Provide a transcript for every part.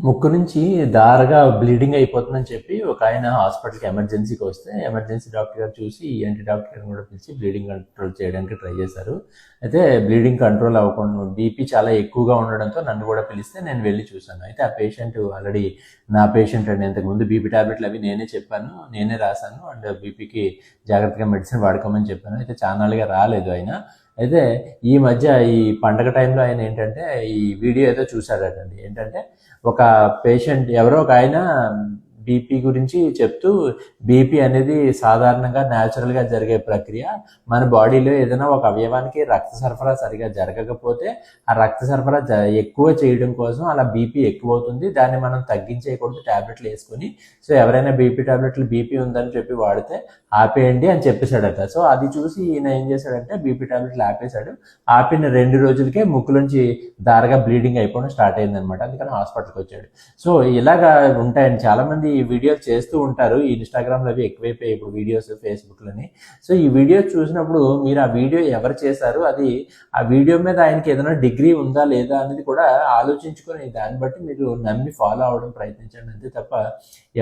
ముక్కు నుంచి దారగా బ్లీడింగ్ అయిపోతుందని చెప్పి ఒక ఆయన హాస్పిటల్కి ఎమర్జెన్సీకి వస్తే ఎమర్జెన్సీ డాక్టర్ గారు చూసి ఈఎన్టీ డాక్టర్ గారిని కూడా పిలిచి బ్లీడింగ్ కంట్రోల్ చేయడానికి ట్రై చేశారు. అయితే బ్లీడింగ్ కంట్రోల్ అవ్వకుండా బీపీ చాలా ఎక్కువగా ఉండడంతో నన్ను కూడా పిలిస్తే నేను వెళ్ళి చూశాను. అయితే ఆ పేషెంట్ ఆల్రెడీ నా పేషెంట్ అండి. ఇంతకుముందు బీపీ టాబ్లెట్లు అవి నేనే చెప్పాను, నేనే రాశాను అండ్ బీపీకి జాగ్రత్తగా మెడిసిన్ వాడుకోమని చెప్పాను. అయితే చాలాగా రాలేదు ఆయన. అయితే ఈ మధ్య ఈ పండగ టైంలో ఆయన ఏంటంటే ఈ వీడియో ఏదో చూశాడటండి. ఏంటంటే ఒక పేషెంట్ ఎవరో ఒక ఆయన బీపీ గురించి చెప్తూ బీపీ అనేది సాధారణంగా న్యాచురల్గా జరిగే ప్రక్రియ. మన బాడీలో ఏదైనా ఒక అవయవానికి రక్త సరఫరా సరిగా జరగకపోతే ఆ రక్త సరఫరా ఎక్కువ చేయడం కోసం అలా బీపీ ఎక్కువ అవుతుంది. దాన్ని మనం తగ్గించేయకూడదు ట్యాబ్లెట్లు వేసుకొని. సో ఎవరైనా బీపీ టాబ్లెట్లు బీపీ ఉందని చెప్పి వాడితే ఆపేయండి అని చెప్పేశాడట. సో అది చూసి ఈయన ఏం చేశాడంటే బీపీ టాబ్లెట్లు ఆపేశాడు. ఆపిన 2 రోజులకే ముక్కులోంచి దారగా బ్లీడింగ్ అయిపోవడం స్టార్ట్ అయింది అనమాట. అందుకని హాస్పిటల్కి వచ్చాడు. సో ఇలాగా ఉంటాయండి. చాలామంది ఈ వీడియోలు చేస్తూ ఉంటారు. ఈ ఇన్స్టాగ్రామ్లో అవి ఎక్కువైపోయాయి ఇప్పుడు వీడియోస్, ఫేస్బుక్లని. సో ఈ వీడియో చూసినప్పుడు మీరు ఆ వీడియో ఎవరు చేశారు, అది ఆ వీడియో మీద ఆయనకి ఏదైనా డిగ్రీ ఉందా లేదా అనేది కూడా ఆలోచించుకొని దాన్ని బట్టి మీరు నమ్మి ఫాలో అవ్వడం ప్రయత్నించండి. అంతే తప్ప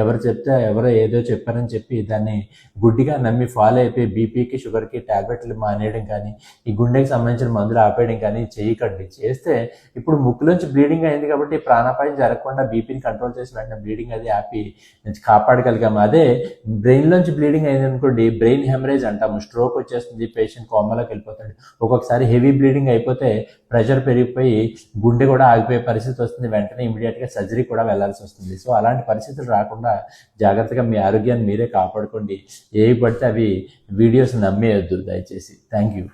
ఎవరు చెప్తే ఎవరో ఏదో చెప్పారని చెప్పి దాన్ని గుడ్డిగా నమ్మి ఫాలో అయిపోయి బీపీకి, షుగర్కి ట్యాబ్లెట్లు మానేయడం కానీ, ఈ గుండెకి సంబంధించిన మందులు ఆపేయడం కానీ చేయకండి. చేస్తే ఇప్పుడు ముక్కులోంచి బ్లీడింగ్ అయింది కాబట్టి ప్రాణాపాయం జరగకుండా బీపీని కంట్రోల్ చేసి వెంటనే బ్లీడింగ్ అది ఆపి కాపాడగలిగాము. అదే బ్రెయిన్లోంచి బ్లీడింగ్ అయింది అనుకోండి, బ్రెయిన్ హెమరేజ్ అంటాము, స్ట్రోక్ వచ్చేస్తుంది, పేషెంట్ కోమాలోకి వెళ్ళిపోతాడు. ఒక్కొక్కసారి హెవీ బ్లీడింగ్ అయిపోతే ప్రెషర్ పెరిగిపోయి గుండె కూడా ఆగిపోయే పరిస్థితి వస్తుంది. వెంటనే ఇమీడియట్గా సర్జరీ కూడా వెళ్లాల్సి వస్తుంది. సో అలాంటి పరిస్థితులు రాకుండా జాగ్రత్తగా మీ ఆరోగ్యాన్ని మీరే కాపాడుకోండి. ఏవి పడితే అవి వీడియోస్ నమ్మేయొద్దు దయచేసి. Thank you.